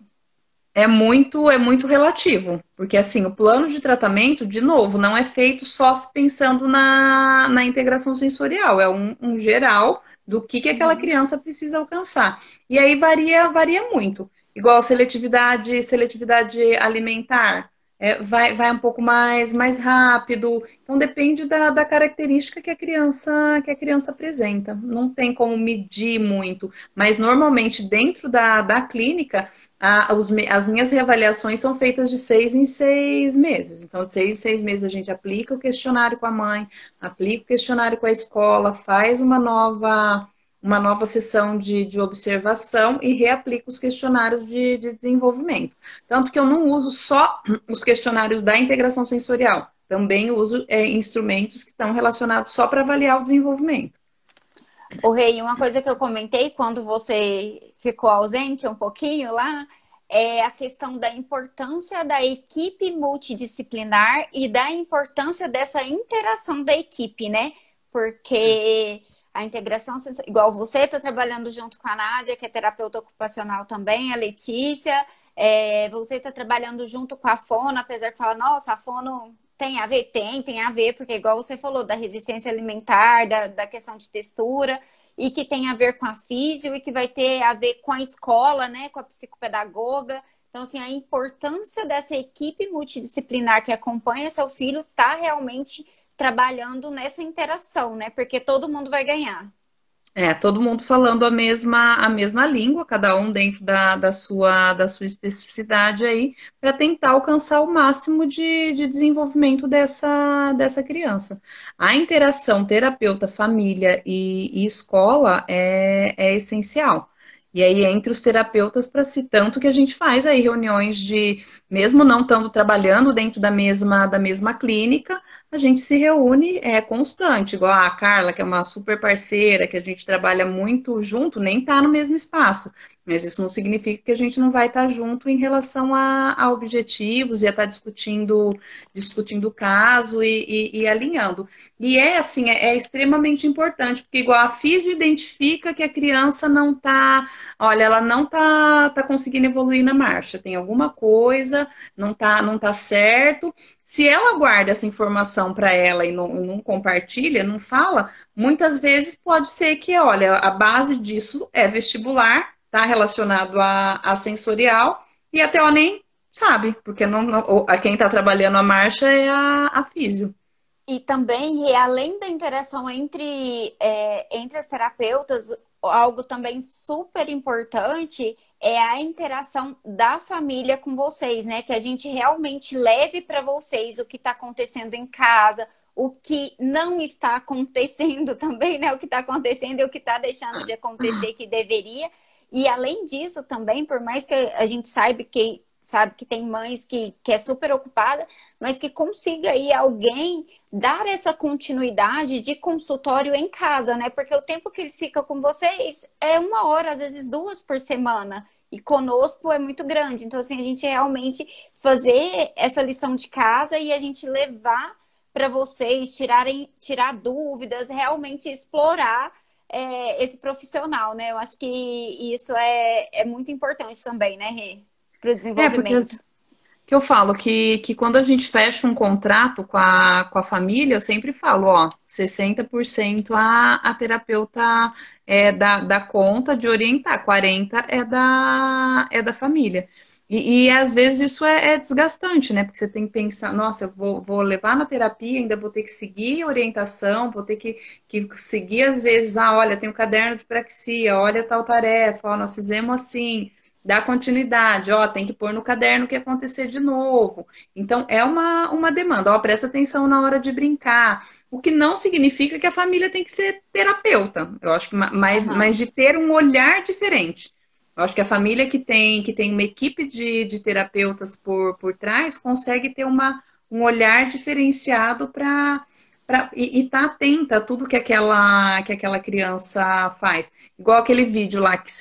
É muito relativo, porque assim, o plano de tratamento, de novo, não é feito só pensando na integração sensorial, é um geral do que aquela Uhum. criança precisa alcançar. E aí varia muito. Igual seletividade alimentar, vai um pouco mais rápido. Então depende da característica que a criança apresenta. Não tem como medir muito, mas normalmente dentro da clínica as minhas reavaliações são feitas de 6 em 6 meses. Então, de 6 em 6 meses a gente aplica o questionário com a mãe, aplica o questionário com a escola, faz uma nova sessão de observação e reaplica os questionários de desenvolvimento. Tanto que eu não uso só os questionários da integração sensorial, também uso instrumentos que estão relacionados só para avaliar o desenvolvimento. O Rei, uma coisa que eu comentei quando você ficou ausente um pouquinho lá é a questão da importância da equipe multidisciplinar e da importância dessa interação da equipe, né? Porque a integração, igual você está trabalhando junto com a Nádia, que é terapeuta ocupacional também, a Letícia, você está trabalhando junto com a Fono, apesar de falar, nossa, a Fono tem a ver? Tem a ver, porque igual você falou, da resistência alimentar, da questão de textura, e que tem a ver com a físio, e que vai ter a ver com a escola, né, com a psicopedagoga. Então, assim, a importância dessa equipe multidisciplinar que acompanha seu filho tá realmente trabalhando nessa interação, né? Porque todo mundo vai ganhar. Todo mundo falando a mesma língua, cada um dentro da sua especificidade aí, para tentar alcançar o máximo de desenvolvimento dessa criança. A interação terapeuta, família e escola é essencial. E aí, entre os terapeutas, para si, tanto que a gente faz aí reuniões mesmo não estando trabalhando dentro da mesma clínica, a gente se reúne constante, igual a Carla, que é uma super parceira, que a gente trabalha muito junto, nem está no mesmo espaço. Mas isso não significa que a gente não vai estar junto em relação a objetivos e a estar discutindo o caso e alinhando. E assim, é extremamente importante, porque igual a físio identifica que a criança não está, olha, ela não está conseguindo evoluir na marcha, tem alguma coisa, não tá certo. Se ela guarda essa informação para ela e não compartilha, não fala, muitas vezes pode ser que, olha, a base disso é vestibular, tá relacionado a sensorial, e até ela nem sabe, porque quem está trabalhando a marcha é a físio. E também, e além da interação entre as terapeutas, algo também super importante é a interação da família com vocês, né? Que a gente realmente leve para vocês o que está acontecendo em casa, o que não está acontecendo também, né? O que está acontecendo e o que está deixando de acontecer que deveria. E além disso, também, por mais que a gente sabe que tem mães que é super ocupada, mas que consiga aí alguém dar essa continuidade de consultório em casa, né? Porque o tempo que eles ficam com vocês é 1 hora, às vezes 2 por semana. E conosco é muito grande. Então, assim, a gente realmente fazer essa lição de casa e a gente levar para vocês tirar dúvidas, realmente explorar esse profissional, né? Eu acho que isso é muito importante também, né, Rê? Para o Porque desenvolvimento. que eu falo que quando a gente fecha um contrato com a família, eu sempre falo, ó, 60% a terapeuta da conta de orientar, 40% é da família. E às vezes isso é desgastante, né? Porque você tem que pensar, nossa, eu vou levar na terapia, ainda vou ter que seguir a orientação, vou ter que seguir, às vezes, olha, tem um caderno de praxia, olha tal tarefa, ó, nós fizemos assim, dá continuidade, ó, tem que pôr no caderno o que acontecer de novo. Então, é uma demanda, ó, presta atenção na hora de brincar. O que não significa que a família tem que ser terapeuta. Eu acho que mais de ter um olhar diferente. Eu acho que a família que tem uma equipe de terapeutas por trás consegue ter um olhar diferenciado para e tá atenta a tudo que aquela criança faz. Igual aquele vídeo lá que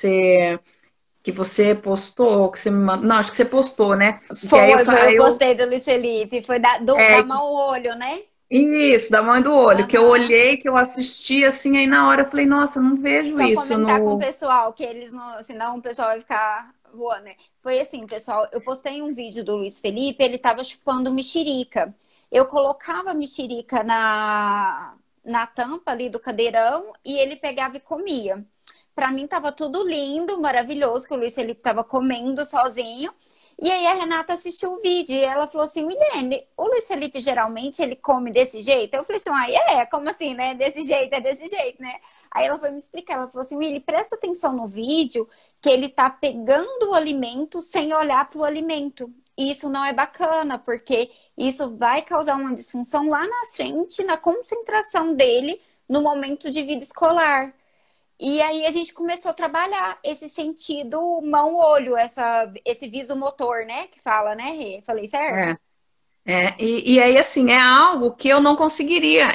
você postou, que você me mandou. Não, acho que você postou, né? Eu postei do Luiz Felipe, foi da mão ao olho, né? Isso, da mãe do olho, que eu olhei, que eu assisti assim, aí na hora eu falei, nossa, eu não vejo só isso comentar com o pessoal, que eles não, senão o pessoal vai ficar voando, né? Foi assim, pessoal, eu postei um vídeo do Luiz Felipe, ele tava chupando mexerica. Eu colocava a mexerica na tampa ali do cadeirão e ele pegava e comia. Pra mim tava tudo lindo, maravilhoso, que o Luiz Felipe tava comendo sozinho. E aí a Renata assistiu o vídeo e ela falou assim, Williane, o Luiz Felipe geralmente ele come desse jeito? Eu falei assim, como assim, né? Desse jeito, é desse jeito, né? Aí ela foi me explicar, ela falou assim, Willy, presta atenção no vídeo que ele tá pegando o alimento sem olhar pro alimento. E isso não é bacana, porque isso vai causar uma disfunção lá na frente, na concentração dele no momento de vida escolar. E aí a gente começou a trabalhar esse sentido mão-olho, esse viso motor, né? Que fala, né, Rê? Falei certo? E aí, assim, é algo que eu não conseguiria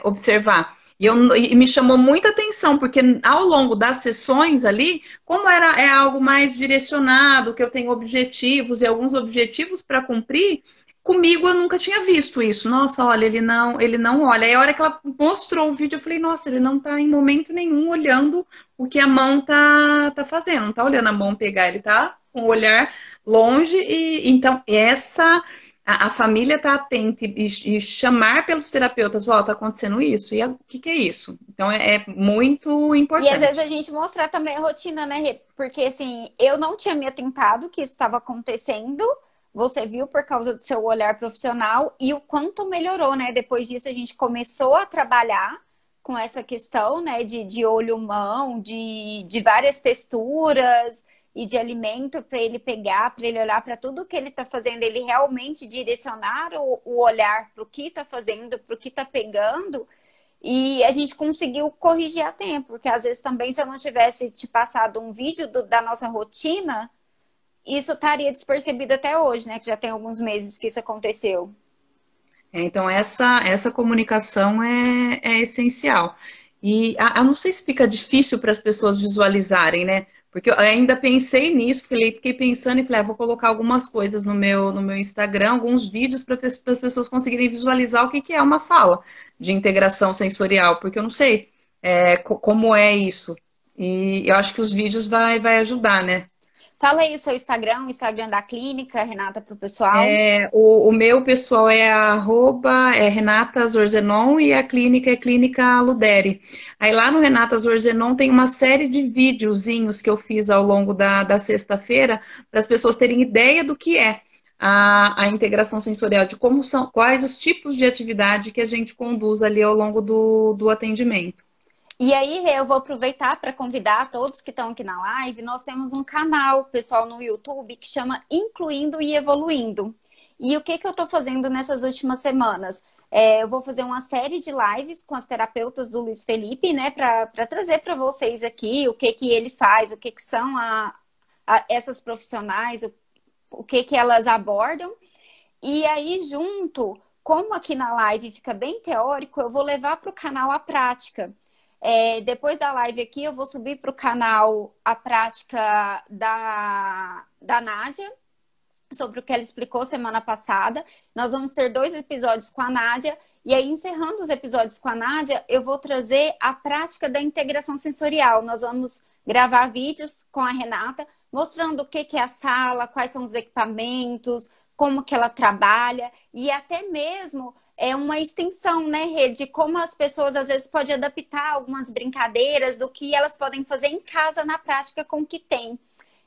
observar. E me chamou muita atenção, porque ao longo das sessões ali, como é algo mais direcionado, que eu tenho objetivos e alguns objetivos para cumprir, comigo eu nunca tinha visto isso. Nossa, olha, ele não olha. Aí a hora que ela mostrou o vídeo, eu falei, nossa, ele não está em momento nenhum olhando o que a mão tá fazendo, não está olhando a mão pegar, ele está com o olhar longe, e então a família está atenta e chamar pelos terapeutas, ó, tá acontecendo isso, e o que é isso? Então é muito importante. E às vezes a gente mostrar também a rotina, né, Rê? Porque assim, eu não tinha me atentado que isso estava acontecendo, você viu por causa do seu olhar profissional e o quanto melhorou, né? Depois disso a gente começou a trabalhar com essa questão, né, de olho-mão, de várias texturas e de alimento para ele pegar, para ele olhar para tudo que ele está fazendo, ele realmente direcionar o olhar para o que está fazendo, para o que está pegando, e a gente conseguiu corrigir a tempo, porque às vezes também se eu não tivesse te passado um vídeo da nossa rotina, isso estaria despercebido até hoje, né? Que já tem alguns meses que isso aconteceu. Então, essa comunicação é essencial. E eu não sei se fica difícil para as pessoas visualizarem, né? Porque eu ainda pensei nisso, fiquei pensando e falei, vou colocar algumas coisas no meu Instagram, alguns vídeos para as pessoas conseguirem visualizar o que é uma sala de integração sensorial, porque eu não sei como é isso. E eu acho que os vídeos vai ajudar, né? Fala aí o seu Instagram, o Instagram da clínica, Renata, para o pessoal. O meu pessoal é Renata Zorzenon e a clínica é Clínica Luderi. Aí lá no Renata Zorzenon tem uma série de videozinhos que eu fiz ao longo da sexta-feira para as pessoas terem ideia do que é a integração sensorial, de quais os tipos de atividade que a gente conduz ali ao longo do atendimento. E aí, eu vou aproveitar para convidar todos que estão aqui na live. Nós temos um canal, pessoal, no YouTube que chama Incluindo e Evoluindo. E o que eu estou fazendo nessas últimas semanas? Eu vou fazer uma série de lives com as terapeutas do Luiz Felipe, né, para trazer para vocês aqui o que ele faz, o que são essas profissionais, o que elas abordam. E aí, junto, como aqui na live fica bem teórico, eu vou levar para o canal a prática. Depois da live aqui, eu vou subir para o canal a prática da Nádia, sobre o que ela explicou semana passada. Nós vamos ter 2 episódios com a Nádia. E aí, encerrando os episódios com a Nádia, eu vou trazer a prática da integração sensorial. Nós vamos gravar vídeos com a Renata, mostrando o que é a sala, quais são os equipamentos, como que ela trabalha e até mesmo uma extensão, né, Rê, de como as pessoas às vezes podem adaptar algumas brincadeiras do que elas podem fazer em casa na prática com o que tem.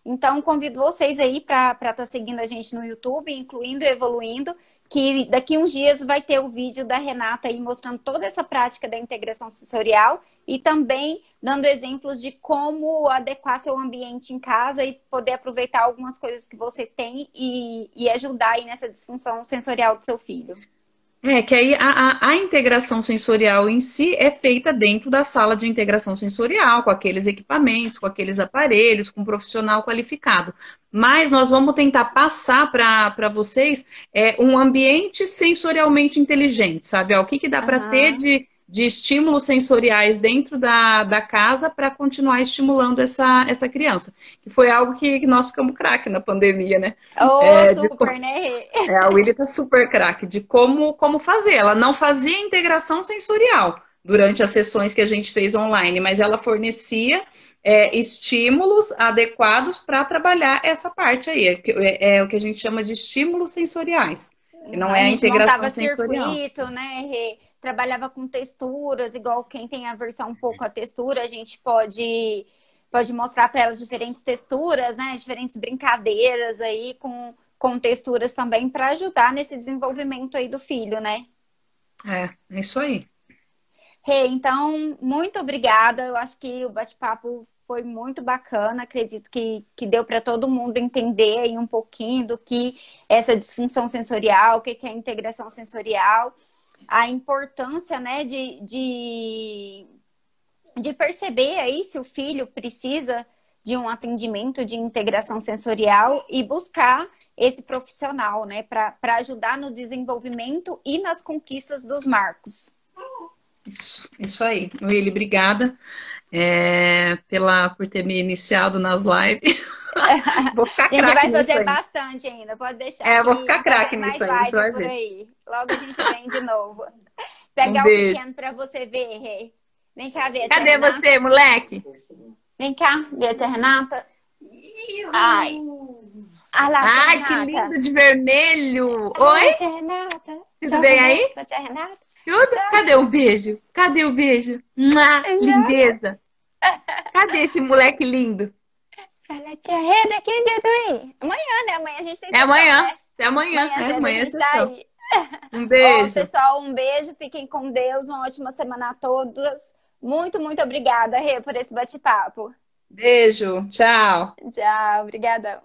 Então, convido vocês aí para estar seguindo a gente no YouTube, incluindo e evoluindo, que daqui uns dias vai ter o vídeo da Renata aí mostrando toda essa prática da integração sensorial e também dando exemplos de como adequar seu ambiente em casa e poder aproveitar algumas coisas que você tem e ajudar aí nessa disfunção sensorial do seu filho. Que aí a integração sensorial em si é feita dentro da sala de integração sensorial, com aqueles equipamentos, com aqueles aparelhos, com um profissional qualificado. Mas nós vamos tentar passar para vocês um ambiente sensorialmente inteligente, sabe? O que dá para ter de estímulos sensoriais dentro da casa para continuar estimulando essa criança. Que foi algo que nós ficamos craque na pandemia, né? Super, né? A Willy tá super craque de como fazer. Ela não fazia integração sensorial durante as sessões que a gente fez online, mas ela fornecia estímulos adequados para trabalhar essa parte aí. É o que a gente chama de estímulos sensoriais. Que não é a integração sensorial. Montava circuito, né? Trabalhava com texturas, igual quem tem aversão um pouco à textura, a gente pode mostrar para elas diferentes texturas, né? Diferentes brincadeiras aí com texturas também para ajudar nesse desenvolvimento aí do filho, né? É isso aí. Então, muito obrigada. Eu acho que o bate-papo foi muito bacana. Acredito que deu para todo mundo entender aí um pouquinho do que é essa disfunção sensorial, o que é a integração sensorial, a importância, né, de perceber aí se o filho precisa de um atendimento de integração sensorial e buscar esse profissional, né, para ajudar no desenvolvimento e nas conquistas dos marcos. Isso aí. Willy, obrigada por ter me iniciado nas lives. Vou ficar craque. A gente vai fazer bastante ainda, pode deixar. Vou ficar craque nisso aí, você vai ver. Aí. Logo a gente vem de novo. Pegar o pequeno para você ver, Rê. Vem cá ver a tia Cadê Renata. Você, moleque? Vem cá, ver a tia Renata. Ai. Ai, que lindo de vermelho. Oi? Tia Renata. Tudo bem aí? Tia Renata. Tudo? Cadê o beijo? Cadê o beijo? Lindeza. Cadê esse moleque lindo? Fala, tia Rê, daqui um dia tu ir. Amanhã, né? Amanhã a gente tem amanhã. Né? Até amanhã. Amanhã tá. Um beijo. Pessoal, um beijo. Fiquem com Deus. Uma ótima semana a todos. Muito, muito obrigada, Rê, por esse bate-papo. Beijo. Tchau. Tchau. Obrigadão.